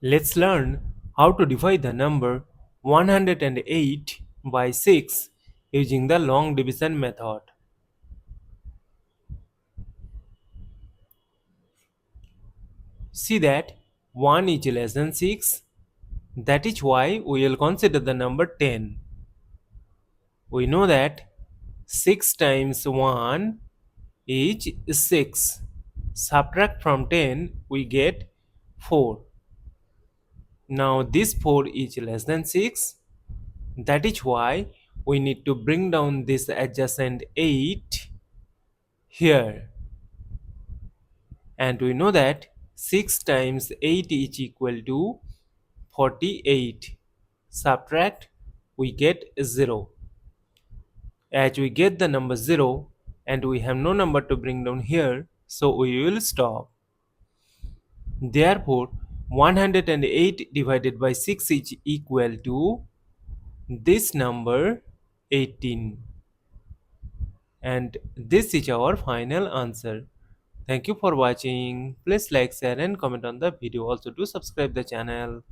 Let's learn how to divide the number 108 by 6 using the long division method. See that 1 is less than 6. That is why we will consider the number 10. We know that 6 times 1 is 6. Subtract from 10, we get 4. Now this 4 is less than 6. That is why we need to bring down this adjacent 8 here. And we know that 6 times 8 is equal to 48. Subtract, we get 0. As we get the number 0 and we have no number to bring down here, so we will stop. Therefore, 108 divided by 6 is equal to this number 18. And this is our final answer. Thank you for watching. Please like, share and comment on the video. Also do subscribe the channel.